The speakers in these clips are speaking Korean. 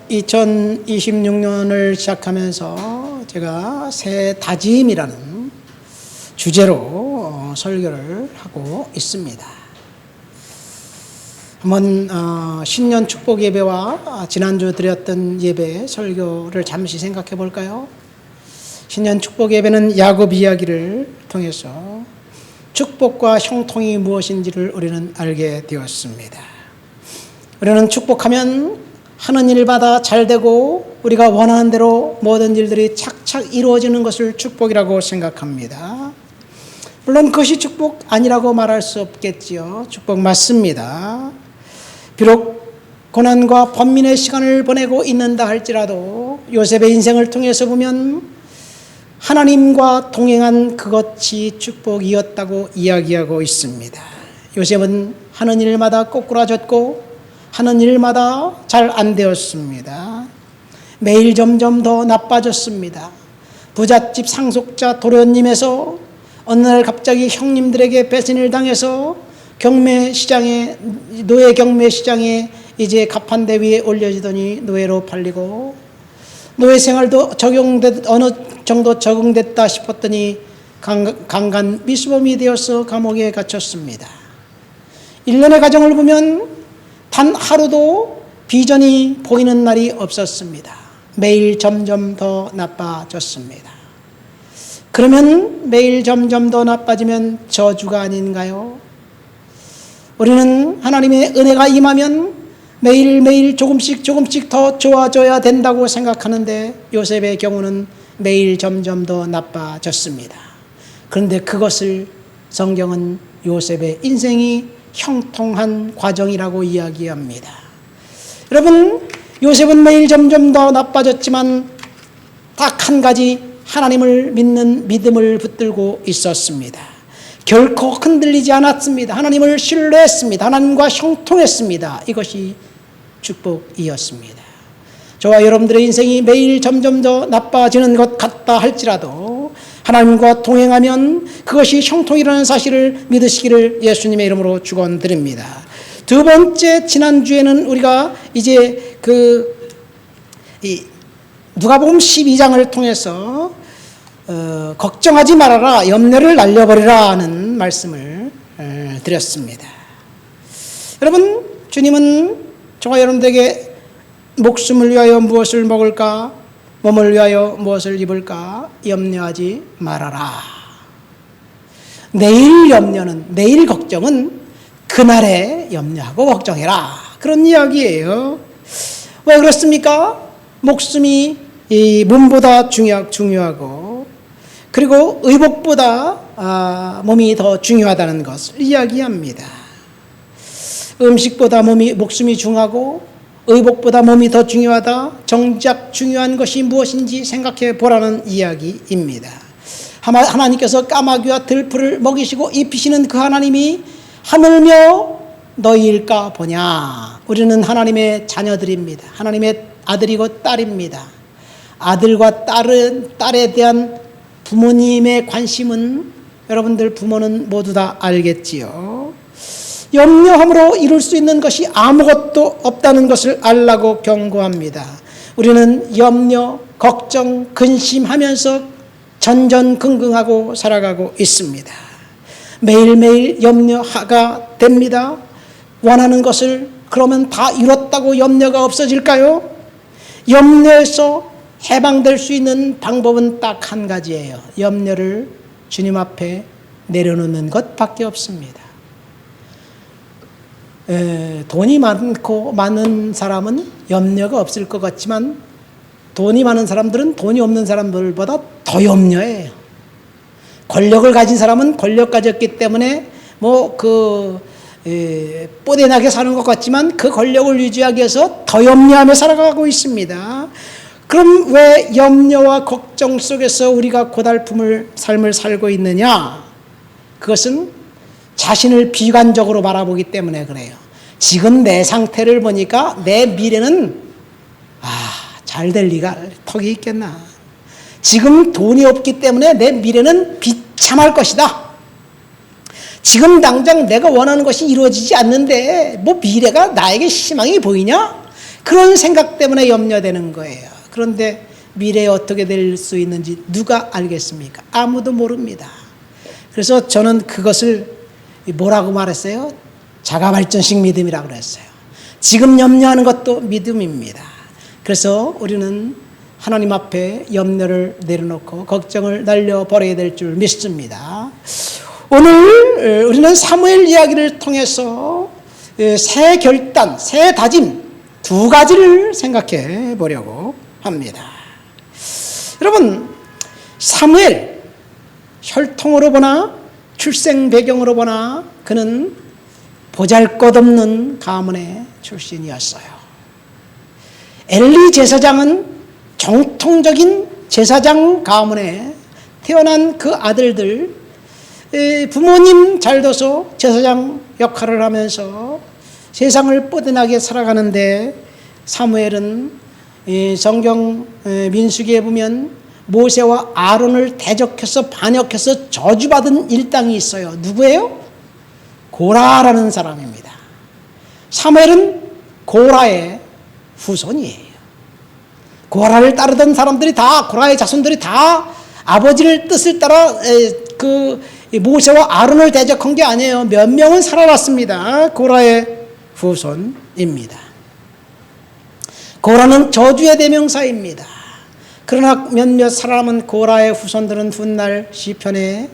2026년을 시작하면서 제가 새 다짐이라는 주제로 설교를 하고 있습니다. 한번 신년 축복 예배와 지난주 드렸던 예배 설교를 잠시 생각해 볼까요? 신년 축복 예배는 야곱 이야기를 통해서 축복과 형통이 무엇인지를 우리는 알게 되었습니다. 우리는 축복하면 하는 일마다 잘 되고 우리가 원하는 대로 모든 일들이 착착 이루어지는 것을 축복이라고 생각합니다. 물론 그것이 축복 아니라고 말할 수 없겠지요. 축복 맞습니다. 비록 고난과 번민의 시간을 보내고 있는다 할지라도 요셉의 인생을 통해서 보면 하나님과 동행한 그것이 축복이었다고 이야기하고 있습니다. 요셉은 하는 일마다 꼬꾸라졌고 하는 일마다 잘 안 되었습니다. 매일 점점 더 나빠졌습니다. 부잣집 상속자 도련님에서 어느 날 갑자기 형님들에게 배신을 당해서 노예 경매시장에 이제 가판대 위에 올려지더니 노예로 팔리고 노예 생활도 어느 정도 적응됐다 싶었더니 강간 미수범이 되어서 감옥에 갇혔습니다. 1년의 가정을 보면 단 하루도 비전이 보이는 날이 없었습니다. 매일 점점 더 나빠졌습니다. 그러면 매일 점점 더 나빠지면 저주가 아닌가요? 우리는 하나님의 은혜가 임하면 매일매일 조금씩 더 좋아져야 된다고 생각하는데 요셉의 경우는 매일 점점 더 나빠졌습니다. 그런데 그것을 성경은 요셉의 인생이 형통한 과정이라고 이야기합니다. 여러분, 요셉은 매일 점점 더 나빠졌지만 딱 한 가지 하나님을 믿는 믿음을 붙들고 있었습니다. 결코 흔들리지 않았습니다. 하나님을 신뢰했습니다. 하나님과 형통했습니다. 이것이 축복이었습니다. 저와 여러분들의 인생이 매일 점점 더 나빠지는 것 같다 할지라도 하나님과 동행하면 그것이 형통이라는 사실을 믿으시기를 예수님의 이름으로 축원드립니다. 두 번째, 지난주에는 우리가 이제 누가복음 12장을 통해서 걱정하지 말아라, 염려를 날려버리라 하는 말씀을 드렸습니다. 여러분, 주님은 저와 여러분들에게 목숨을 위하여 무엇을 먹을까, 몸을 위하여 무엇을 입을까 염려하지 말아라. 내일 걱정은 그날에 염려하고 걱정해라. 그런 이야기예요. 왜 그렇습니까? 목숨이 이 몸보다 중요하고 그리고 의복보다 몸이 더 중요하다는 것을 이야기합니다. 음식보다 목숨이 중요하고 의복보다 몸이 더 중요하다. 정작 중요한 것이 무엇인지 생각해 보라는 이야기입니다. 하나님께서 까마귀와 들풀을 먹이시고 입히시는 그 하나님이 하물며 너희일까 보냐. 우리는 하나님의 자녀들입니다. 하나님의 아들이고 딸입니다. 아들과 딸에 대한 부모님의 관심은 여러분들 부모는 모두 다 알겠지요. 염려함으로 이룰 수 있는 것이 아무것도 없다는 것을 알라고 경고합니다. 우리는 염려, 걱정, 근심하면서 전전긍긍하고 살아가고 있습니다. 매일매일 염려가 됩니다. 원하는 것을 그러면 다 이뤘다고 염려가 없어질까요? 염려에서 해방될 수 있는 방법은 딱 한 가지예요. 염려를 주님 앞에 내려놓는 것밖에 없습니다. 돈이 많은 사람은 염려가 없을 것 같지만 돈이 많은 사람들은 돈이 없는 사람들보다 더 염려해요. 권력을 가진 사람은 권력 가졌기 때문에 뽀대나게 사는 것 같지만 그 권력을 유지하기 위해서 더 염려하며 살아가고 있습니다. 그럼 왜 염려와 걱정 속에서 우리가 고달픔을 삶을 살고 있느냐? 그것은 자신을 비관적으로 바라보기 때문에 그래요. 지금 내 상태를 보니까 내 미래는 잘 될 리가 턱이 있겠나. 지금 돈이 없기 때문에 내 미래는 비참할 것이다. 지금 당장 내가 원하는 것이 이루어지지 않는데 뭐 미래가 나에게 희망이 보이냐? 그런 생각 때문에 염려되는 거예요. 그런데 미래에 어떻게 될 수 있는지 누가 알겠습니까? 아무도 모릅니다. 그래서 저는 그것을 뭐라고 말했어요? 자가발전식 믿음이라고 그랬어요. 지금 염려하는 것도 믿음입니다. 그래서 우리는 하나님 앞에 염려를 내려놓고 걱정을 날려버려야 될 줄 믿습니다. 오늘 우리는 사무엘 이야기를 통해서 새 결단, 새 다짐 두 가지를 생각해 보려고 합니다. 여러분, 사무엘 혈통으로 보나 출생 배경으로 보나 그는 보잘것없는 가문의 출신이었어요. 엘리 제사장은 정통적인 제사장 가문에 태어난 그 아들들, 부모님 잘 둬서 제사장 역할을 하면서 세상을 뻗어나게 살아가는데, 사무엘은 성경 민수기에 보면 모세와 아론을 대적해서 반역해서 저주받은 일당이 있어요. 누구예요? 고라라는 사람입니다. 사무엘은 고라의 후손이에요. 고라를 따르던 사람들이 다, 고라의 자손들이 다 아버지를 뜻을 따라 그 모세와 아론을 대적한 게 아니에요. 몇 명은 살아났습니다. 고라의 후손입니다. 고라는 저주의 대명사입니다. 그러나 몇몇 살아남은 고라의 후손들은 훗날 시편에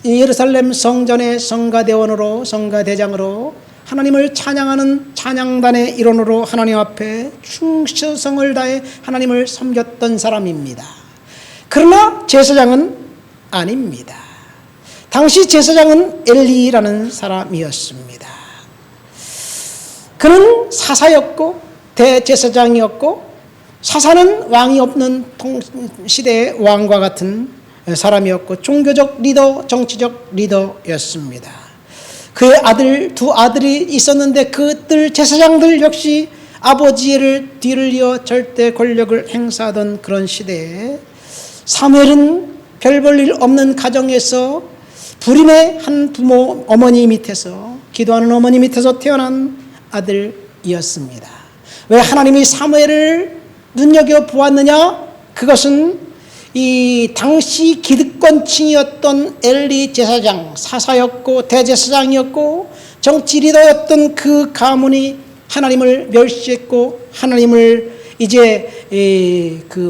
예루살렘 성전의 성가대원으로, 성가대장으로, 하나님을 찬양하는 찬양단의 일원으로 하나님 앞에 충성을 다해 하나님을 섬겼던 사람입니다. 그러나 제사장은 아닙니다. 당시 제사장은 엘리라는 사람이었습니다. 그는 사사였고 대제사장이었고, 사사는 왕이 없는 시대의 왕과 같은 사람이었고 종교적 리더, 정치적 리더였습니다. 그의 아들, 두 아들이 있었는데 그들 제사장들 역시 아버지를 뒤를 이어 절대 권력을 행사하던 그런 시대에 사무엘은 별 볼 일 없는 가정에서 불임의 한 부모, 어머니 밑에서, 기도하는 어머니 밑에서 태어난 아들이었습니다. 왜 하나님이 사무엘을 눈여겨보았느냐? 그것은 이 당시 기득권층이었던 엘리 제사장, 사사였고 대제사장이었고 정치 리더였던 그 가문이 하나님을 멸시했고 하나님을 이제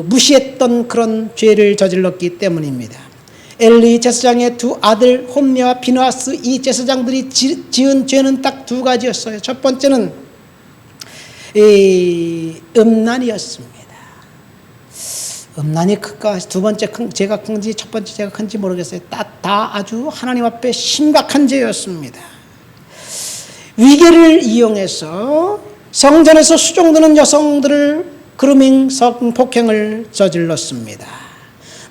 무시했던 그런 죄를 저질렀기 때문입니다. 엘리 제사장의 두 아들 홈리와 비느하스, 이 제사장들이 지은 죄는 딱 두 가지였어요. 첫 번째는 음란이었습니다. 음란이 클까? 두 번째 죄가 큰지 첫 번째 죄가 큰지 모르겠어요. 다 아주 하나님 앞에 심각한 죄였습니다. 위계를 이용해서 성전에서 수종드는 여성들을 그루밍 성폭행을 저질렀습니다.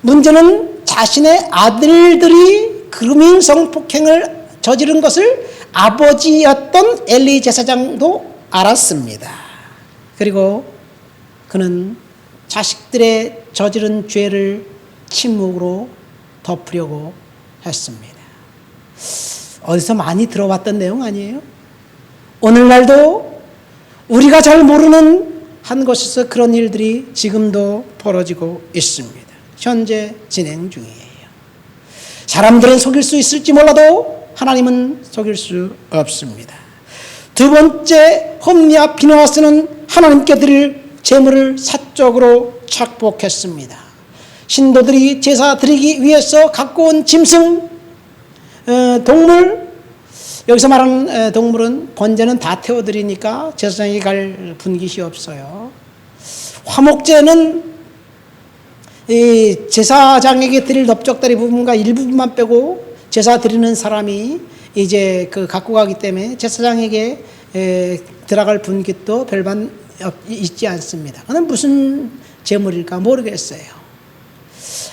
문제는 자신의 아들들이 그루밍 성폭행을 저지른 것을 아버지였던 엘리 제사장도 알았습니다. 그리고 그는 자식들의 저지른 죄를 침묵으로 덮으려고 했습니다. 어디서 많이 들어봤던 내용 아니에요? 오늘날도 우리가 잘 모르는 한 곳에서 그런 일들이 지금도 벌어지고 있습니다. 현재 진행 중이에요. 사람들은 속일 수 있을지 몰라도 하나님은 속일 수 없습니다. 두 번째, 홈리와 비느하스는 하나님께 드릴 제물을 사적으로 착복했습니다. 신도들이 제사 드리기 위해서 갖고 온 짐승, 동물, 여기서 말하는 동물은 번제는 다 태워드리니까 제사장이 갈 분깃이 없어요. 화목제는 이 제사장에게 드릴 넓적다리 부분과 일부분만 빼고 제사 드리는 사람이 이제 갖고 가기 때문에 제사장에게 들어갈 분깃도 별반 있지 않습니다. 그는 무슨 제물일까 모르겠어요.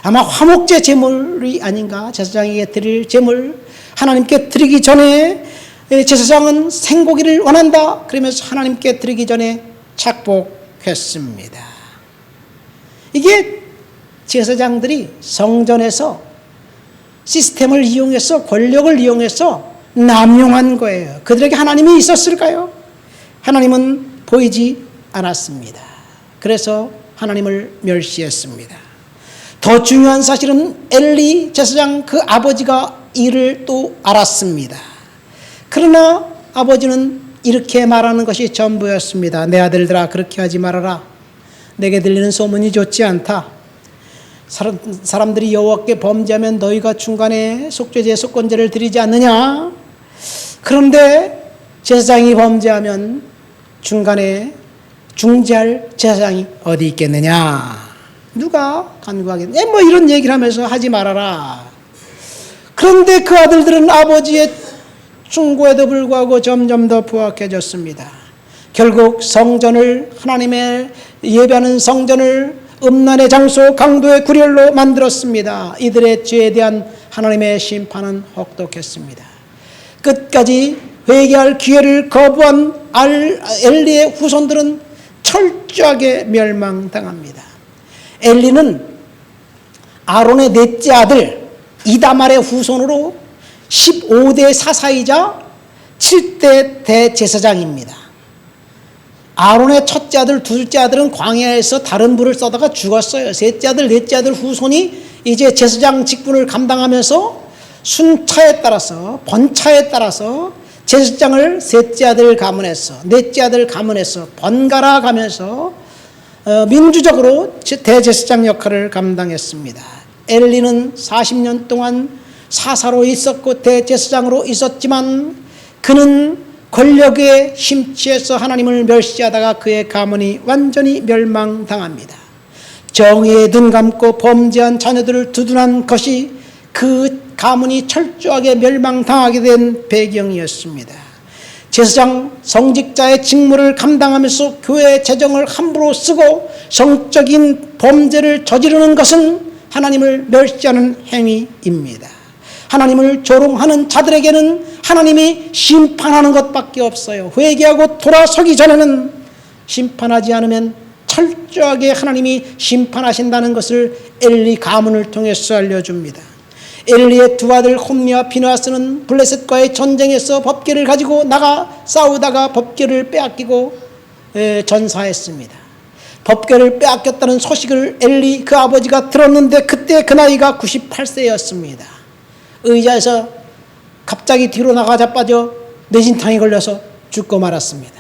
아마 화목제 제물이 아닌가. 제사장에게 드릴 제물, 하나님께 드리기 전에 제사장은 생고기를 원한다 그러면서 하나님께 드리기 전에 착복했습니다. 이게 제사장들이 성전에서 시스템을 이용해서, 권력을 이용해서 남용한 거예요. 그들에게 하나님이 있었을까요? 하나님은 보이지 않았습니다. 그래서 하나님을 멸시했습니다. 더 중요한 사실은 엘리 제사장 그 아버지가 이를 또 알았습니다. 그러나 아버지는 이렇게 말하는 것이 전부였습니다. 내 아들들아, 그렇게 하지 말아라. 내게 들리는 소문이 좋지 않다. 사람들이 여호와께 범죄하면 너희가 중간에 속죄제, 속건제를 드리지 않느냐? 그런데 제사장이 범죄하면 중간에 중재할 제사장이 어디 있겠느냐? 누가 간구하겠느냐? 뭐 이런 얘기를 하면서 하지 말아라. 그런데 그 아들들은 아버지의 충고에도 불구하고 점점 더 부악해졌습니다. 결국 성전을, 하나님의 예배하는 성전을 음란의 장소, 강도의 구렬로 만들었습니다. 이들의 죄에 대한 하나님의 심판은 혹독했습니다. 끝까지 회개할 기회를 거부한 엘리의 후손들은 철저하게 멸망당합니다. 엘리는 아론의 넷째 아들 이다말의 후손으로 15대 사사이자 7대 대제사장입니다. 아론의 첫째 아들, 둘째 아들은 광야에서 다른 불을 써다가 죽었어요. 셋째 아들, 넷째 아들 후손이 이제 제사장 직분을 감당하면서 순차에 따라서, 번차에 따라서 제사장을 셋째 아들 가문에서, 넷째 아들 가문에서 번갈아 가면서 민주적으로 대제사장 역할을 감당했습니다. 엘리는 40년 동안 사사로 있었고 대제사장으로 있었지만 그는 권력에 심취해서 하나님을 멸시하다가 그의 가문이 완전히 멸망당합니다. 정의에 눈 감고 범죄한 자녀들을 두둔한 것이 그 가문이 철저하게 멸망당하게 된 배경이었습니다. 제사장 성직자의 직무를 감당하면서 교회 재정을 함부로 쓰고 성적인 범죄를 저지르는 것은 하나님을 멸시하는 행위입니다. 하나님을 조롱하는 자들에게는 하나님이 심판하는 것밖에 없어요. 회개하고 돌아서기 전에는 심판하지 않으면 철저하게 하나님이 심판하신다는 것을 엘리 가문을 통해서 알려줍니다. 엘리의 두 아들 홈리와 비느하스는 블레셋과의 전쟁에서 법궤를 가지고 나가 싸우다가 법궤를 빼앗기고 전사했습니다. 법궤를 빼앗겼다는 소식을 엘리 그 아버지가 들었는데 그때 그 나이가 98세였습니다. 의자에서 갑자기 뒤로 나가 자빠져 뇌진탕에 걸려서 죽고 말았습니다.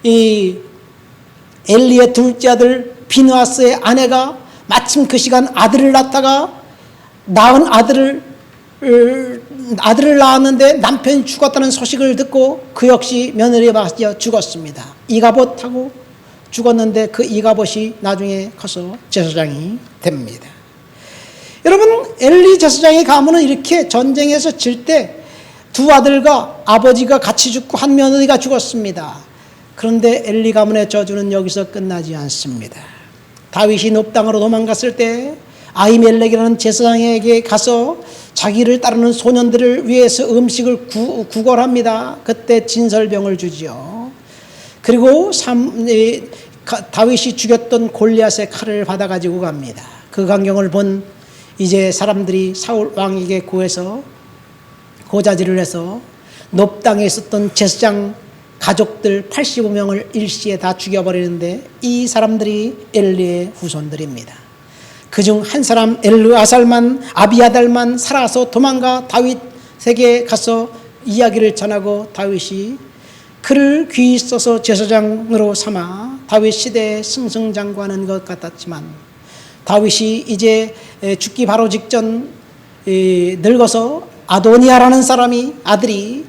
이 엘리의 둘째 아들 비느하스의 아내가 마침 그 시간 아들을 낳다가 낳은 아들을 낳았는데 남편이 죽었다는 소식을 듣고 그 역시 며느리에 맞아 죽었습니다. 이가봇하고 죽었는데 그 이가봇이 나중에 커서 제사장이 됩니다. 여러분, 엘리 제사장의 가문은 이렇게 전쟁에서 질 때 두 아들과 아버지가 같이 죽고 한 며느리가 죽었습니다. 그런데 엘리 가문의 저주는 여기서 끝나지 않습니다. 다윗이 놉 땅으로 도망갔을 때 아히멜렉이라는 제사장에게 가서 자기를 따르는 소년들을 위해서 음식을 구걸합니다. 그때 진설병을 주지요. 그리고 다윗이 죽였던 골리앗의 칼을 받아가지고 갑니다. 그 광경을 본 이제 사람들이 사울 왕에게 구해서 고자질을 해서 놉 땅에 있었던 제사장 가족들 85명을 일시에 다 죽여버리는데 이 사람들이 엘리의 후손들입니다. 그중 한 사람 엘르아살만, 아비아달만 살아서 도망가 다윗에게 가서 이야기를 전하고 다윗이 그를 귀 써서 제사장으로 삼아 다윗 시대에 승승장구하는 것 같았지만 다윗이 이제 죽기 바로 직전 늙어서 아도니아라는 아들이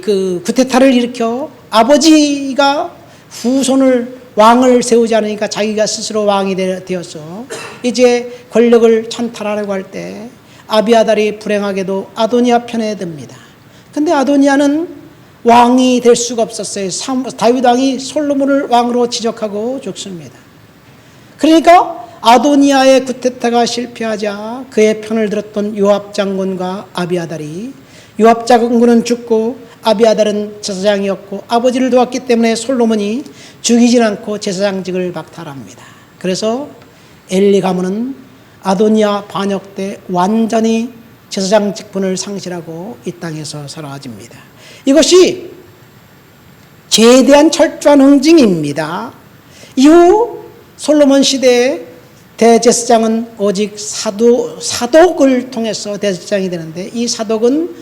그 쿠데타를 일으켜 아버지가 후손을 왕을 세우지 않으니까 자기가 스스로 왕이 되어서 이제 권력을 찬탈하려고 할 때 아비아달이 불행하게도 아도니아 편에 듭니다. 근데 아도니아는 왕이 될 수가 없었어요. 다윗 왕이 솔로몬을 왕으로 지적하고 죽습니다. 그러니까 아도니아의 쿠데타가 실패하자 그의 편을 들었던 요압 장군과 아비아달이, 요압 장군은 죽고 아비아달은 제사장이었고 아버지를 도왔기 때문에 솔로몬이 죽이진 않고 제사장직을 박탈합니다. 그래서 엘리 가문은 아도니아 반역 때 완전히 제사장 직분을 상실하고 이 땅에서 사라집니다. 이것이 죄에 대한 철저한 응징입니다. 이후 솔로몬 시대에 대제사장은 오직 사독을 통해서 대제사장이 되는데, 이 사독은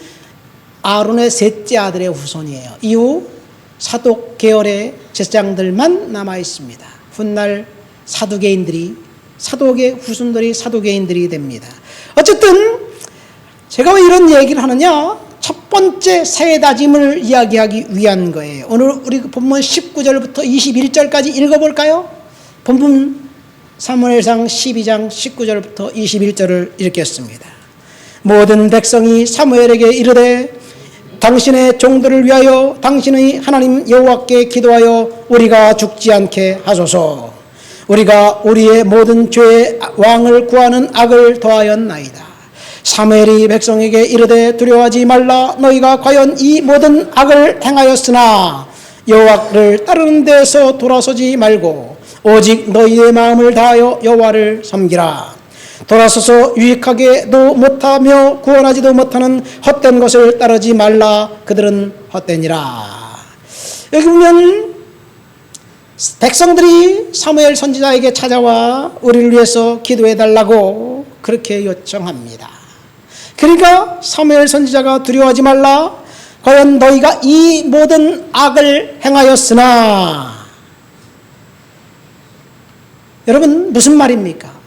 아론의 셋째 아들의 후손이에요. 이후 사독 계열의 제사장들만 남아 있습니다. 훗날 사독의 후손들이 사두개인들이 됩니다. 어쨌든 제가 왜 이런 얘기를 하느냐, 첫 번째 새 다짐을 이야기하기 위한 거예요. 오늘 우리 본문 19절부터 21절까지 읽어볼까요? 본문 사무엘상 12장 19절부터 21절을 읽겠습니다. 모든 백성이 사무엘에게 이르되 당신의 종들을 위하여 당신의 하나님 여호와께 기도하여 우리가 죽지 않게 하소서. 우리가 우리의 모든 죄의 왕을 구하는 악을 더하였나이다. 사무엘이 백성에게 이르되 두려워하지 말라. 너희가 과연 이 모든 악을 행하였으나 여호와를 따르는 데서 돌아서지 말고 오직 너희의 마음을 다하여 여호와를 섬기라. 돌아서서 유익하게도 못하며 구원하지도 못하는 헛된 것을 따르지 말라. 그들은 헛되니라. 여기 보면 백성들이 사무엘 선지자에게 찾아와 우리를 위해서 기도해달라고 그렇게 요청합니다. 그러니까 사무엘 선지자가 두려워하지 말라. 과연 너희가 이 모든 악을 행하였으나, 여러분 무슨 말입니까?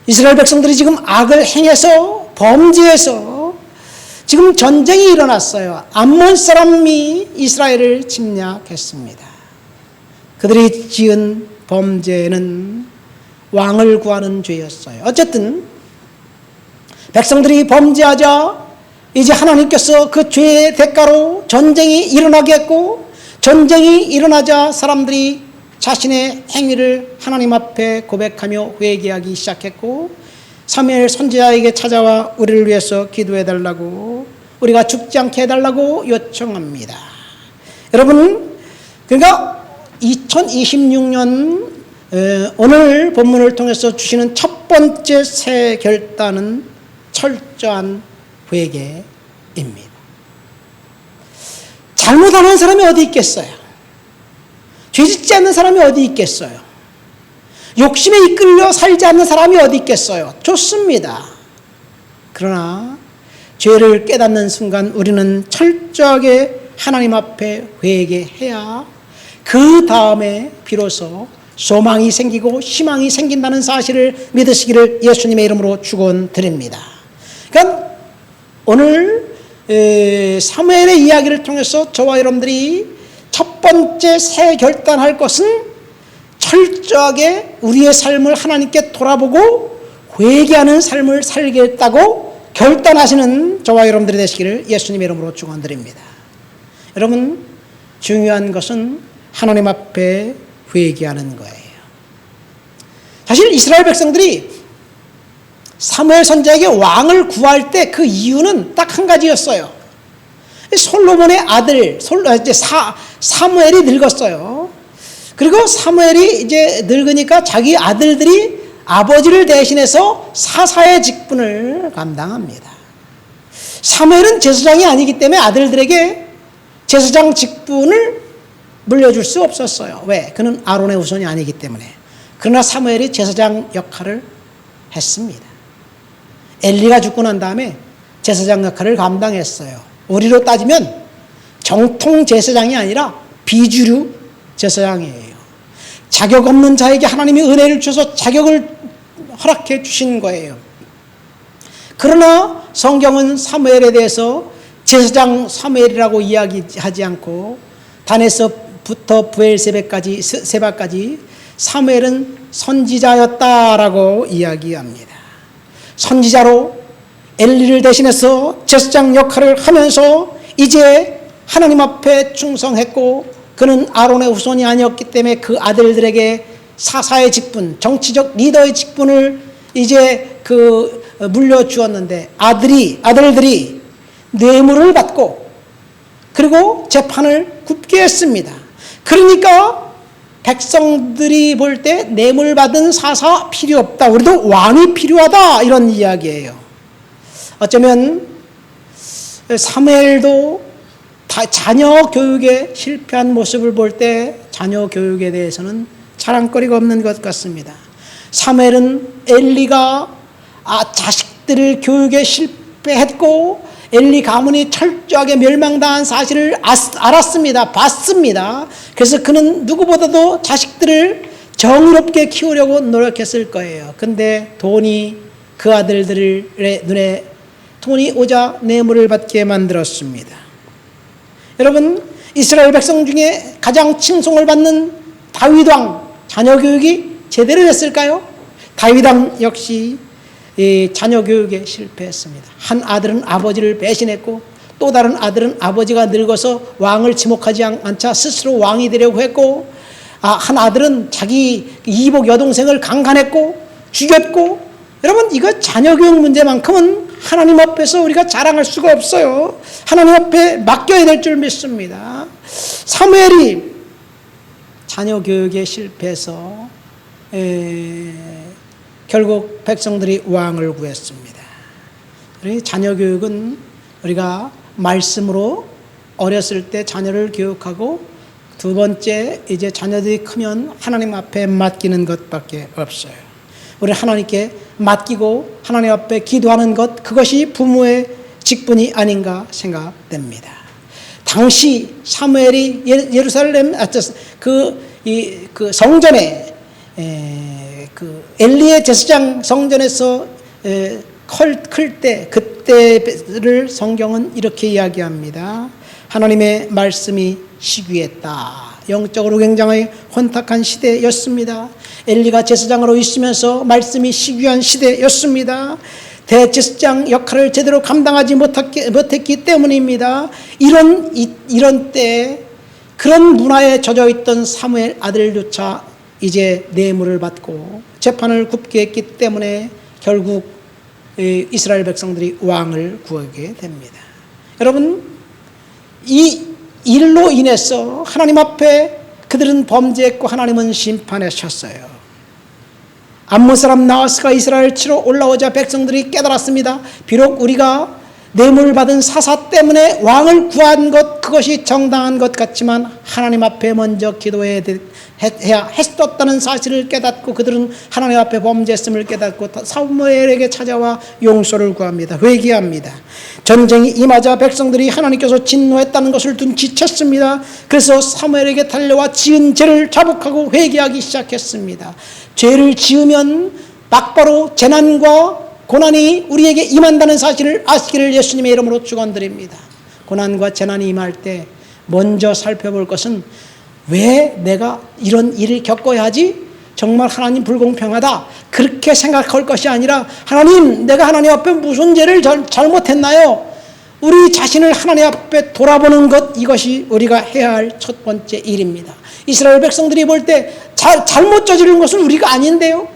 이스라엘 백성들이 지금 악을 행해서 범죄해서 지금 전쟁이 일어났어요. 암몬 사람이 이스라엘을 침략했습니다. 그들이 지은 범죄는 왕을 구하는 죄였어요. 어쨌든 백성들이 범죄하자 이제 하나님께서 그 죄의 대가로 전쟁이 일어나겠고, 전쟁이 일어나자 사람들이 자신의 행위를 하나님 앞에 고백하며 회개하기 시작했고, 사무엘 선지자에게 찾아와 우리를 위해서 기도해달라고, 우리가 죽지 않게 해달라고 요청합니다. 여러분, 그러니까 2026년 오늘 본문을 통해서 주시는 첫 번째 새 결단은 철저한 회개입니다. 잘못하는 사람이 어디 있겠어요? 죄짓지 않는 사람이 어디 있겠어요? 욕심에 이끌려 살지 않는 사람이 어디 있겠어요? 좋습니다. 그러나 죄를 깨닫는 순간 우리는 철저하게 하나님 앞에 회개해야 그 다음에 비로소 소망이 생기고 희망이 생긴다는 사실을 믿으시기를 예수님의 이름으로 축원드립니다. 그러니까 오늘 사무엘의 이야기를 통해서 저와 여러분들이 첫 번째 새 결단할 것은 철저하게 우리의 삶을 하나님께 돌아보고 회개하는 삶을 살겠다고 결단하시는 저와 여러분들이 되시기를 예수님의 이름으로 축원드립니다. 여러분, 중요한 것은 하나님 앞에 회개하는 거예요. 사실 이스라엘 백성들이 사무엘 선지자에게 왕을 구할 때 그 이유는 딱 한 가지였어요. 솔로몬의 아들 사무엘이 늙었어요. 그리고 사무엘이 이제 늙으니까 자기 아들들이 아버지를 대신해서 사사의 직분을 감당합니다. 사무엘은 제사장이 아니기 때문에 아들들에게 제사장 직분을 물려줄 수 없었어요. 왜? 그는 아론의 후손이 아니기 때문에. 그러나 사무엘이 제사장 역할을 했습니다. 엘리가 죽고 난 다음에 제사장 역할을 감당했어요. 우리로 따지면 정통 제사장이 아니라 비주류 제사장이에요. 자격 없는 자에게 하나님이 은혜를 주셔서 자격을 허락해 주신 거예요. 그러나 성경은 사무엘에 대해서 제사장 사무엘이라고 이야기하지 않고 단에서부터 부엘세바까지 사무엘은 선지자였다라고 이야기합니다. 선지자로 엘리를 대신해서 제사장 역할을 하면서 이제 하나님 앞에 충성했고, 그는 아론의 후손이 아니었기 때문에 그 아들들에게 사사의 직분, 정치적 리더의 직분을 이제 물려주었는데, 아들들이 뇌물을 받고 그리고 재판을 굽게 했습니다. 그러니까 백성들이 볼 때 뇌물 받은 사사 필요 없다, 우리도 왕이 필요하다, 이런 이야기예요. 어쩌면 사무엘도 자녀 교육에 실패한 모습을 볼 때 자녀 교육에 대해서는 자랑거리가 없는 것 같습니다. 사무엘은 엘리가 자식들을 교육에 실패했고 엘리 가문이 철저하게 멸망당한 사실을 알았습니다. 봤습니다. 그래서 그는 누구보다도 자식들을 정의롭게 키우려고 노력했을 거예요. 근데 돈이 그 아들들의 눈에 돈이 오자 뇌물을 받게 만들었습니다. 여러분, 이스라엘 백성 중에 가장 칭송을 받는 다윗 왕 자녀 교육이 제대로 됐을까요? 다윗 왕 역시 자녀 교육에 실패했습니다. 한 아들은 아버지를 배신했고 또 다른 아들은 아버지가 늙어서 왕을 지목하지 않자 스스로 왕이 되려고 했고, 한 아들은 자기 이복 여동생을 강간했고 죽였고. 여러분, 이거 자녀 교육 문제만큼은 하나님 앞에서 우리가 자랑할 수가 없어요. 하나님 앞에 맡겨야 될 줄 믿습니다. 사무엘이 자녀 교육에 실패해서 결국 백성들이 왕을 구했습니다. 자녀 교육은 우리가 말씀으로 어렸을 때 자녀를 교육하고, 두 번째 이제 자녀들이 크면 하나님 앞에 맡기는 것밖에 없어요. 우리 하나님께 맡기고 하나님 앞에 기도하는 것, 그것이 부모의 직분이 아닌가 생각됩니다. 당시 사무엘이 예루살렘 그 성전에 엘리의 제사장 성전에서 클 때, 그때를 성경은 이렇게 이야기합니다. 하나님의 말씀이 시귀했다. 영적으로 굉장히 혼탁한 시대였습니다. 엘리가 제사장으로 있으면서 말씀이 시귀한 시대였습니다. 대제사장 역할을 제대로 감당하지 못했기 때문입니다. 이런 때 그런 문화에 젖어 있던 사무엘 아들조차 이제 뇌물을 받고 재판을 굽게 했기 때문에 결국 이스라엘 백성들이 왕을 구하게 됩니다. 여러분, 이 일로 인해서 하나님 앞에 그들은 범죄했고 하나님은 심판하셨어요. 암몬 사람 나하스가 이스라엘 치러 올라오자 백성들이 깨달았습니다. 비록 우리가 뇌물 받은 사사 때문에 왕을 구한 것, 그것이 정당한 것 같지만 하나님 앞에 먼저 기도해야 했었다는 사실을 깨닫고 그들은 하나님 앞에 범죄했음을 깨닫고 사무엘에게 찾아와 용서를 구합니다. 회개합니다. 전쟁이 임하자 백성들이 하나님께서 진노했다는 것을 눈치챘습니다. 그래서 사무엘에게 달려와 지은 죄를 자복하고 회개하기 시작했습니다. 죄를 지으면 막바로 재난과 고난이 우리에게 임한다는 사실을 아시기를 예수님의 이름으로 축원드립니다. 고난과 재난이 임할 때 먼저 살펴볼 것은 왜 내가 이런 일을 겪어야 하지? 정말 하나님 불공평하다, 그렇게 생각할 것이 아니라 하나님, 내가 하나님 앞에 무슨 죄를 잘못했나요? 우리 자신을 하나님 앞에 돌아보는 것, 이것이 우리가 해야 할 첫 번째 일입니다. 이스라엘 백성들이 볼 때 잘못 저지른 것은 우리가 아닌데요,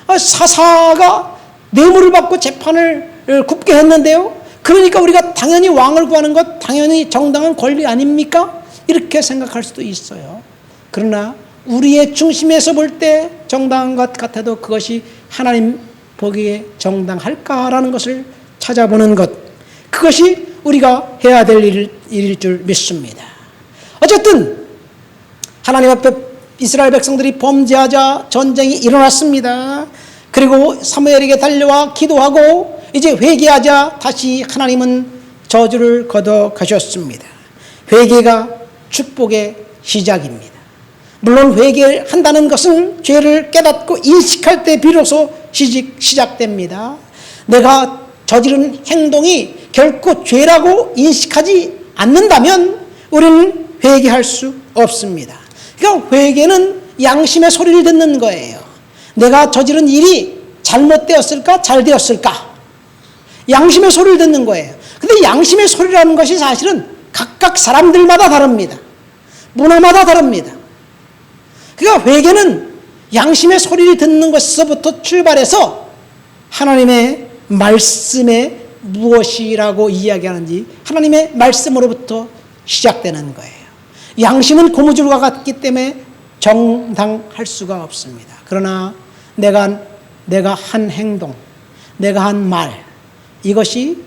사사가 뇌물을 받고 재판을 굽게 했는데요, 그러니까 우리가 당연히 왕을 구하는 것 당연히 정당한 권리 아닙니까? 이렇게 생각할 수도 있어요. 그러나 우리의 중심에서 볼 때 정당한 것 같아도 그것이 하나님 보기에 정당할까라는 것을 찾아보는 것, 그것이 우리가 해야 될 일일 줄 믿습니다. 어쨌든 하나님 앞에 이스라엘 백성들이 범죄하자 전쟁이 일어났습니다. 그리고 사무엘에게 달려와 기도하고 이제 회개하자 다시 하나님은 저주를 걷어 가셨습니다. 회개가 축복의 시작입니다. 물론 회개한다는 것은 죄를 깨닫고 인식할 때 비로소 시작됩니다. 내가 저지른 행동이 결코 죄라고 인식하지 않는다면 우리는 회개할 수 없습니다. 그러니까 회개는 양심의 소리를 듣는 거예요. 내가 저지른 일이 잘못되었을까, 잘 되었을까? 양심의 소리를 듣는 거예요. 근데 양심의 소리라는 것이 사실은 각각 사람들마다 다릅니다. 문화마다 다릅니다. 그러니까 회개는 양심의 소리를 듣는 것에서부터 출발해서 하나님의 말씀에 무엇이라고 이야기하는지 하나님의 말씀으로부터 시작되는 거예요. 양심은 고무줄과 같기 때문에 정당할 수가 없습니다. 그러나 내가 한 행동, 내가 한 말, 이것이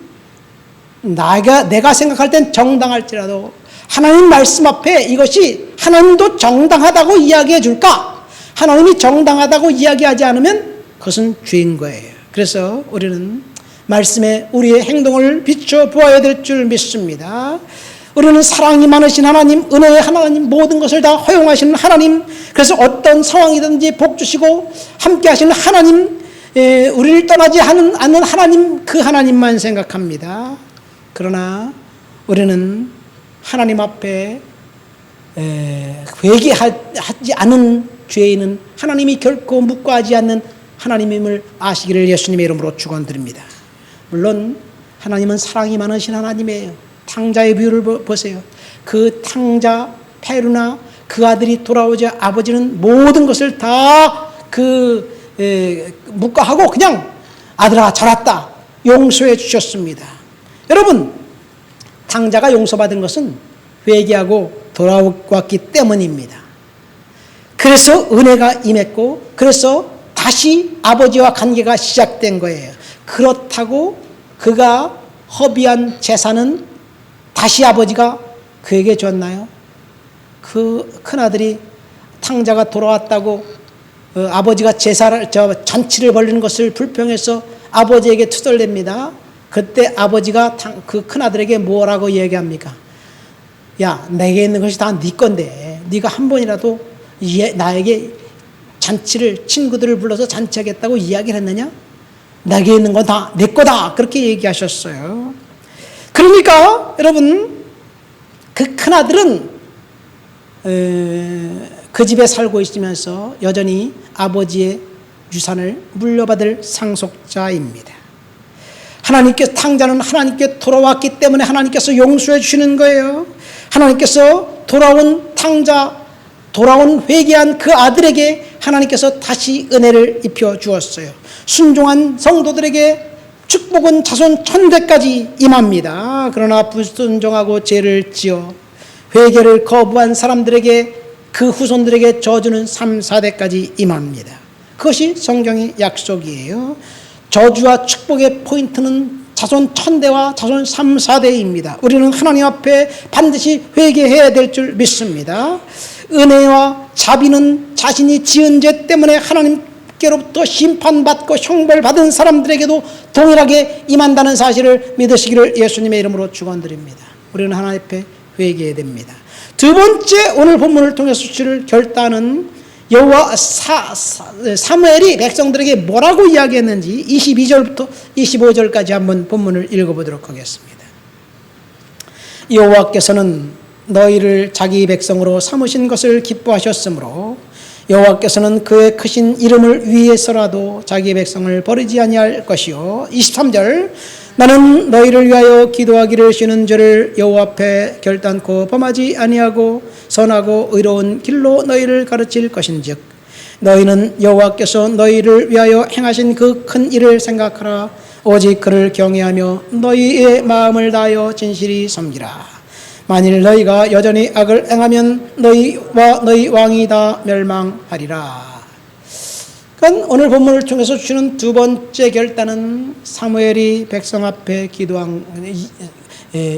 내가 생각할 땐 정당할지라도 하나님 말씀 앞에 이것이 하나님도 정당하다고 이야기해 줄까? 하나님이 정당하다고 이야기하지 않으면 그것은 죄인 거예요. 그래서 우리는 말씀에 우리의 행동을 비춰 보아야 될 줄 믿습니다. 우리는 사랑이 많으신 하나님, 은혜의 하나님, 모든 것을 다 허용하시는 하나님, 그래서 어떤 상황이든지 복 주시고 함께 하시는 하나님, 우리를 떠나지 않는 하나님, 그 하나님만 생각합니다. 그러나 우리는 하나님 앞에 회개하지 않은 죄인은 하나님이 결코 묵과하지 않는 하나님임을 아시기를 예수님의 이름으로 축원드립니다. 물론 하나님은 사랑이 많으신 하나님이에요. 탕자의 비유를 보세요. 그 탕자 페루나 그 아들이 돌아오자 아버지는 모든 것을 다 묵과하고 그냥 아들아 잘 왔다 용서해 주셨습니다. 여러분, 탕자가 용서받은 것은 회개하고 돌아왔기 때문입니다. 그래서 은혜가 임했고 그래서 다시 아버지와 관계가 시작된 거예요. 그렇다고 그가 허비한 재산은 다시 아버지가 그에게 줬나요? 그 큰아들이 탕자가 돌아왔다고 아버지가 잔치를 벌리는 것을 불평해서 아버지에게 투덜댑니다. 그때 아버지가 그 큰아들에게 뭐라고 얘기합니까? 야, 내게 있는 것이 다 네 건데 네가 한 번이라도 나에게 잔치를 친구들을 불러서 잔치하겠다고 이야기를 했느냐? 내게 있는 건 다 내 거다 그렇게 얘기하셨어요. 그러니까 여러분, 그 큰아들은 그 집에 살고 있으면서 여전히 아버지의 유산을 물려받을 상속자입니다. 하나님께서 탕자는 하나님께 돌아왔기 때문에 하나님께서 용서해 주시는 거예요. 하나님께서 돌아온 탕자, 돌아온 회개한 그 아들에게 하나님께서 다시 은혜를 입혀 주었어요. 순종한 성도들에게 축복은 자손 1000대까지 임합니다. 그러나 불순종하고 죄를 지어 회개를 거부한 사람들에게 그 후손들에게 저주는 3, 4대까지 임합니다. 그것이 성경의 약속이에요. 저주와 축복의 포인트는 자손 1000대와 자손 3, 4대입니다. 우리는 하나님 앞에 반드시 회개해야 될 줄 믿습니다. 은혜와 자비는 자신이 지은 죄 때문에 하나님께로부터 심판받고 형벌받은 사람들에게도 동일하게 임한다는 사실을 믿으시기를 예수님의 이름으로 축원드립니다. 우리는 하나님 앞에 회개해야 됩니다. 두 번째, 오늘 본문을 통해서 주실 결단은 여호와 사무엘이 백성들에게 뭐라고 이야기했는지 22절부터 25절까지 한번 본문을 읽어보도록 하겠습니다. 여호와께서는 너희를 자기 백성으로 삼으신 것을 기뻐하셨으므로 여호와께서는 그의 크신 이름을 위해서라도 자기 백성을 버리지 아니할 것이요. 23절, 나는 너희를 위하여 기도하기를 쉬는 죄를 여호와 앞에 결단코 범하지 아니하고 선하고 의로운 길로 너희를 가르칠 것인즉 너희는 여호와께서 너희를 위하여 행하신 그 큰 일을 생각하라. 오직 그를 경외하며 너희의 마음을 다하여 진실히 섬기라. 만일 너희가 여전히 악을 행하면 너희와 너희 왕이 다 멸망하리라. 그러니까 오늘 본문을 통해서 주시는 두 번째 결단은 사무엘이 백성 앞에 기도한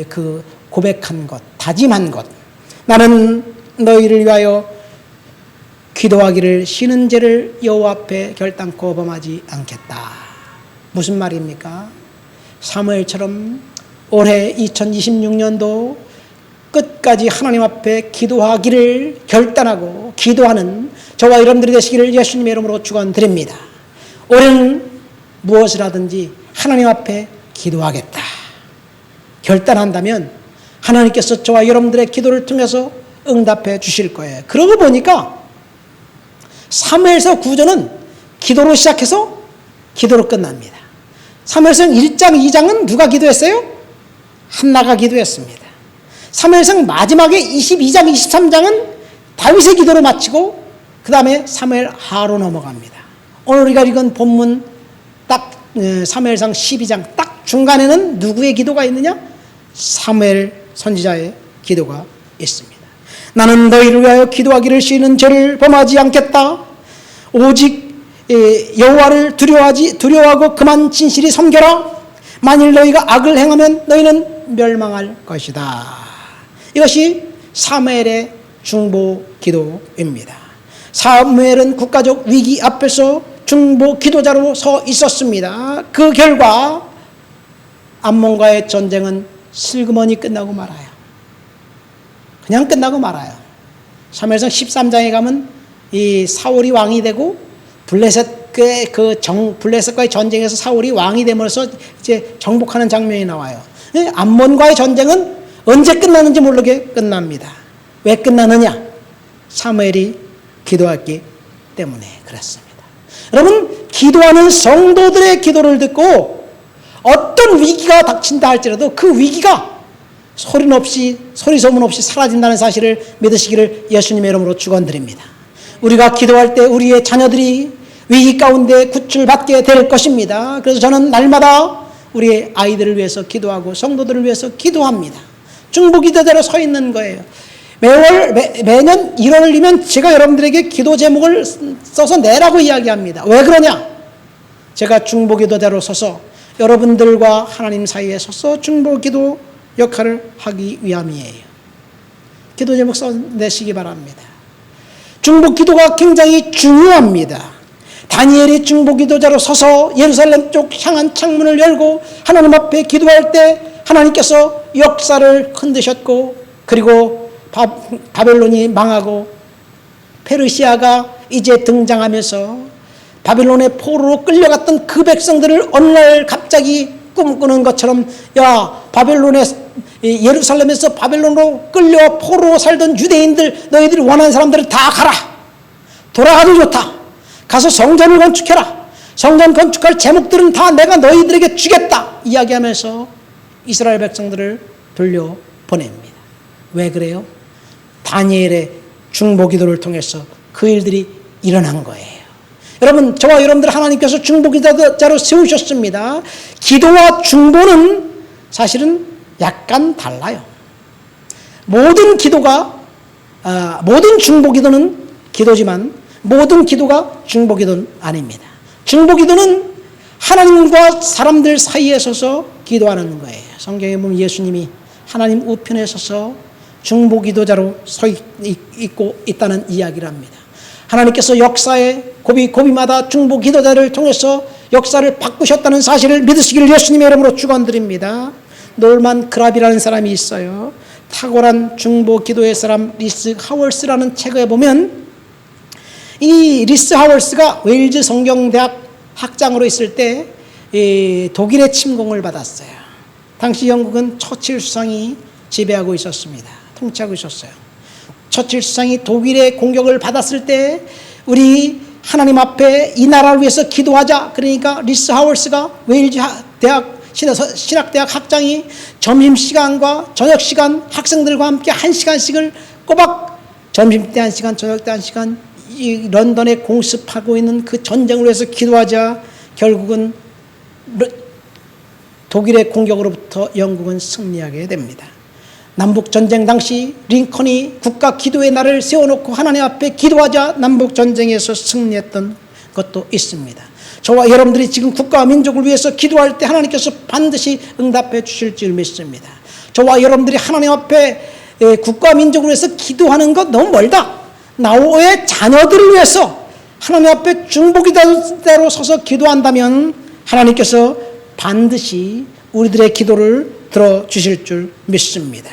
그 고백한 것, 다짐한 것. 나는 너희를 위하여 기도하기를 쉬는 죄를 여호와 앞에 결단코 범하지 않겠다. 무슨 말입니까? 사무엘처럼 올해 2026년도 끝까지 하나님 앞에 기도하기를 결단하고 기도하는 저와 여러분들이 되시기를 예수님의 이름으로 축원드립니다. 올해는 무엇을 하든지 하나님 앞에 기도하겠다 결단한다면 하나님께서 저와 여러분들의 기도를 통해서 응답해 주실 거예요. 그러고 보니까 사무엘서 9절은 기도로 시작해서 기도로 끝납니다. 사무엘상 1장, 2장은 누가 기도했어요? 한나가 기도했습니다. 사무엘상 마지막에 22장, 23장은 다윗의 기도로 마치고 그 다음에 사무엘 하로 넘어갑니다. 오늘 우리가 읽은 본문 딱 사무엘상 12장 딱 중간에는 누구의 기도가 있느냐? 사무엘 선지자의 기도가 있습니다. 나는 너희를 위하여 기도하기를 쉬는 죄를 범하지 않겠다. 오직 여호와를 두려워하고 그만 진실히 섬겨라. 만일 너희가 악을 행하면 너희는 멸망할 것이다. 이것이 사무엘의 중보 기도입니다. 사무엘은 국가적 위기 앞에서 중보 기도자로 서 있었습니다. 그 결과 암몬과의 전쟁은 슬그머니 끝나고 말아요. 그냥 끝나고 말아요. 사무엘상 13장에 가면 이 사울이 왕이 되고 블레셋과의 전쟁에서 사울이 왕이 되면서 이제 정복하는 장면이 나와요. 암몬과의 전쟁은 언제 끝나는지 모르게 끝납니다. 왜 끝나느냐? 사무엘이 기도했기 때문에 그렇습니다. 여러분, 기도하는 성도들의 기도를 듣고 어떤 위기가 닥친다 할지라도 그 위기가 소리 소문 없이 사라진다는 사실을 믿으시기를 예수님의 이름으로 축원드립니다. 우리가 기도할 때 우리의 자녀들이 위기 가운데 구출받게 될 것입니다. 그래서 저는 날마다 우리의 아이들을 위해서 기도하고 성도들을 위해서 기도합니다. 중보기도대로 서 있는 거예요. 매년 1월이면 제가 여러분들에게 기도 제목을 써서 내라고 이야기합니다. 왜 그러냐? 제가 중보기도대로 서서 여러분들과 하나님 사이에 서서 중보기도 역할을 하기 위함이에요. 기도 제목 써내시기 바랍니다. 중보기도가 굉장히 중요합니다. 다니엘이 중보기도자로 서서 예루살렘 쪽 향한 창문을 열고 하나님 앞에 기도할 때 하나님께서 역사를 흔드셨고, 그리고 바벨론이 망하고 페르시아가 이제 등장하면서 바벨론의 포로로 끌려갔던 그 백성들을 어느 날 갑자기 꿈꾸는 것처럼, 야, 예루살렘에서 바벨론으로 끌려 포로로 살던 유대인들, 너희들이 원하는 사람들을 다 가라. 돌아가도 좋다. 가서 성전을 건축해라. 성전 건축할 제목들은 다 내가 너희들에게 주겠다. 이야기하면서 이스라엘 백성들을 돌려보냅니다. 왜 그래요? 다니엘의 중보기도를 통해서 그 일들이 일어난 거예요. 여러분, 저와 여러분들 하나님께서 중보기도자로 세우셨습니다. 기도와 중보는 사실은 약간 달라요. 모든 중보기도는 기도지만 모든 기도가 중보기도는 아닙니다. 중보기도는 하나님과 사람들 사이에 서서 기도하는 거예요. 성경에 보면 예수님이 하나님 우편에 서서 중보기도자로 서 있고 있다는 이야기를 합니다. 하나님께서 역사에 고비마다 중보기도자를 통해서 역사를 바꾸셨다는 사실을 믿으시기를 예수님의 이름으로 축원드립니다. 놀만 그랍이라는 사람이 있어요. 탁월한 중보기도의 사람 리스 하월스라는 책에 보면 이 리스 하월스가 웨일즈 성경대학 학장으로 있을 때 독일의 침공을 받았어요. 당시 영국은 처칠 수상이 지배하고 있었습니다. 통치하고 있었어요. 처칠 수상이 독일의 공격을 받았을 때 우리 하나님 앞에 이 나라를 위해서 기도하자. 그러니까 리스 하월스가 웨일즈 신학대학 학장이 점심시간과 저녁시간 학생들과 함께 1시간씩을 꼬박 점심때 1시간, 저녁때 1시간 이 런던에 공습하고 있는 그 전쟁을 위해서 기도하자 결국은 독일의 공격으로부터 영국은 승리하게 됩니다. 남북전쟁 당시 링컨이 국가 기도의 날을 세워놓고 하나님 앞에 기도하자 남북전쟁에서 승리했던 것도 있습니다. 저와 여러분들이 지금 국가와 민족을 위해서 기도할 때 하나님께서 반드시 응답해 주실 줄 믿습니다. 저와 여러분들이 하나님 앞에 국가와 민족을 위해서 기도하는 것 너무 멀다. 나의 자녀들을 위해서 하나님 앞에 중보기도자로 서서 기도한다면 하나님께서 반드시 우리들의 기도를 들어주실 줄 믿습니다.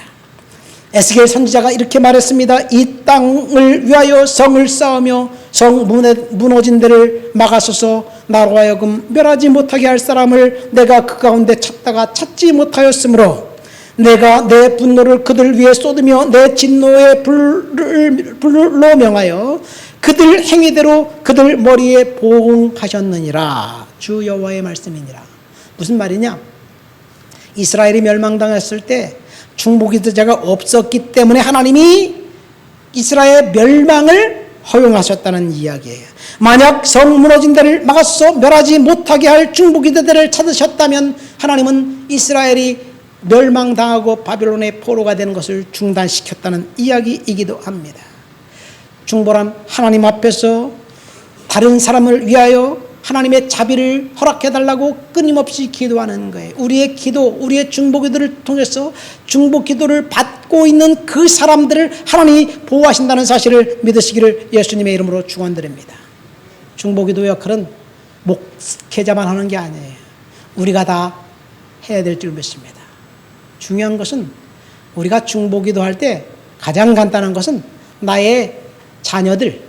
에스겔 선지자가 이렇게 말했습니다. 이 땅을 위하여 성을 쌓으며 성 무너진 데를 막아서서 나로 하여금 멸하지 못하게 할 사람을 내가 그 가운데 찾다가 찾지 못하였으므로 내가 내 분노를 그들 위에 쏟으며 내 진노의 불로 명하여 그들 행위대로 그들 머리에 보응하셨느니라. 주 여호와의 말씀이니라. 무슨 말이냐? 이스라엘이 멸망당했을 때 중보기도자가 없었기 때문에 하나님이 이스라엘 멸망을 허용하셨다는 이야기예요. 만약 성 무너진 데를 막아서 멸하지 못하게 할 중보기도자를 찾으셨다면 하나님은 이스라엘이 멸망당하고 바벨론의 포로가 되는 것을 중단시켰다는 이야기이기도 합니다. 중보란 하나님 앞에서 다른 사람을 위하여 하나님의 자비를 허락해달라고 끊임없이 기도하는 거예요. 우리의 기도, 우리의 중보기도를 통해서 중보기도를 받고 있는 그 사람들을 하나님이 보호하신다는 사실을 믿으시기를 예수님의 이름으로 축원드립니다. 중보기도 역할은 목회자만 하는 게 아니에요. 우리가 다 해야 될 줄 믿습니다. 중요한 것은 우리가 중보기도 할 때 가장 간단한 것은 나의 자녀들,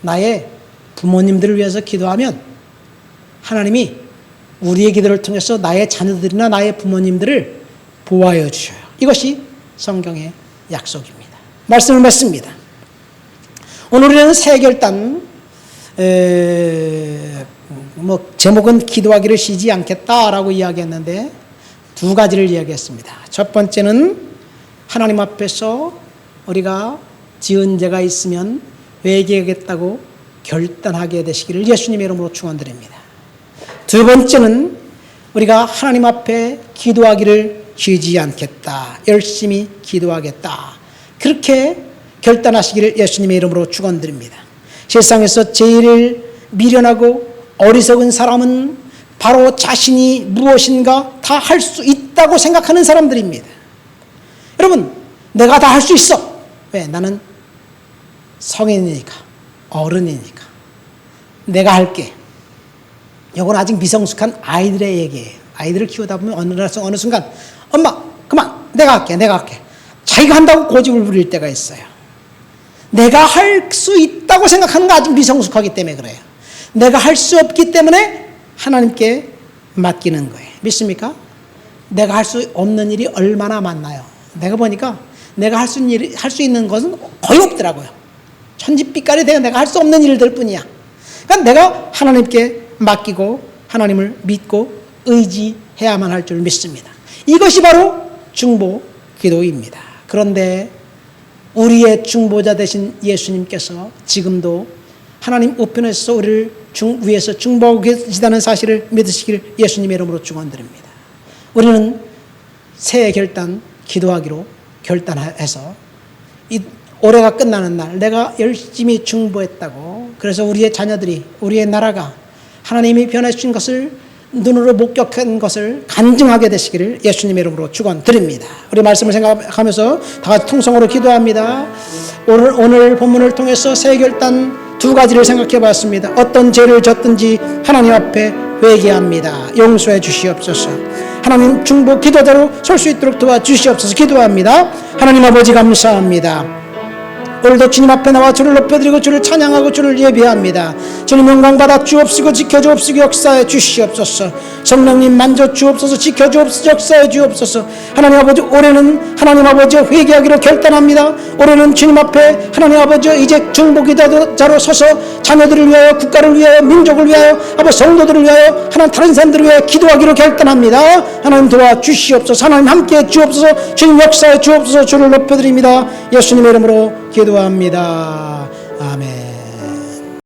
나의 부모님들을 위해서 기도하면 하나님이 우리의 기도를 통해서 나의 자녀들이나 나의 부모님들을 보호하여 주셔요. 이것이 성경의 약속입니다. 말씀을 맺습니다. 오늘 우리는 새 결단, 제목은 기도하기를 쉬지 않겠다라고 이야기했는데 두 가지를 이야기했습니다. 첫 번째는 하나님 앞에서 우리가 지은 죄가 있으면 회개하겠다고 결단하게 되시기를 예수님의 이름으로 축원드립니다. 두 번째는 우리가 하나님 앞에 기도하기를 쉬지 않겠다. 열심히 기도하겠다. 그렇게 결단하시기를 예수님의 이름으로 축원드립니다. 세상에서 제일 미련하고 어리석은 사람은 바로 자신이 무엇인가 다 할 수 있다고 생각하는 사람들입니다. 여러분, 내가 다 할 수 있어. 왜? 나는 성인이니까, 어른이니까. 내가 할게. 이건 아직 미성숙한 아이들의 얘기예요. 아이들을 키우다 보면 어느 순간 엄마 그만, 내가 할게. 자기가 한다고 고집을 부릴 때가 있어요. 내가 할 수 있다고 생각하는 거 아직 미성숙하기 때문에 그래요. 내가 할 수 없기 때문에 하나님께 맡기는 거예요. 믿습니까? 내가 할 수 없는 일이 얼마나 많나요? 내가 보니까 내가 할 수 있는 것은 거의 없더라고요. 천지빛깔이 되어 내가 할 수 없는 일들 뿐이야. 그러니까 내가 하나님께 맡기고 하나님을 믿고 의지해야만 할 줄 믿습니다. 이것이 바로 중보 기도입니다. 그런데 우리의 중보자 되신 예수님께서 지금도 하나님 우편에서 우리를 위해서 중보하고 계시다는 사실을 믿으시기를 예수님의 이름으로 축원드립니다. 우리는 새해 결단 기도하기로 결단해서 이 올해가 끝나는 날 내가 열심히 중보했다고, 그래서 우리의 자녀들이, 우리의 나라가 하나님이 변해주신 것을 눈으로 목격한 것을 간증하게 되시기를 예수님의 이름으로 축원드립니다. 우리 말씀을 생각하면서 다 같이 통성으로 기도합니다. 오늘 본문을 통해서 새 결단 두 가지를 생각해 봤습니다. 어떤 죄를 졌든지 하나님 앞에 회개합니다. 용서해 주시옵소서. 하나님 중보 기도자로 설 수 있도록 도와주시옵소서. 기도합니다. 하나님 아버지 감사합니다. 오늘도 주님 앞에 나와 주를 높여드리고 주를 찬양하고 주를 예배합니다. 주님 영광 받아 주옵시고 지켜주옵시고 역사해 주시옵소서. 성령님 만져 주옵소서. 지켜주옵소서. 역사해 주옵소서. 하나님 아버지, 올해는 하나님 아버지 회개하기로 결단합니다. 올해는 주님 앞에 하나님 아버지 이제 중보기도자로 서서 자녀들을 위하여, 국가를 위하여, 민족을 위하여, 아버지 성도들을 위하여, 하나님 다른 사람들을 위하여 기도하기로 결단합니다. 하나님 도와 주시옵소서. 하나님 함께해 주옵소서. 주님 역사해 주옵소서. 주를 높여드립니다. 예수님의 이름으로 기도합니다. 아멘.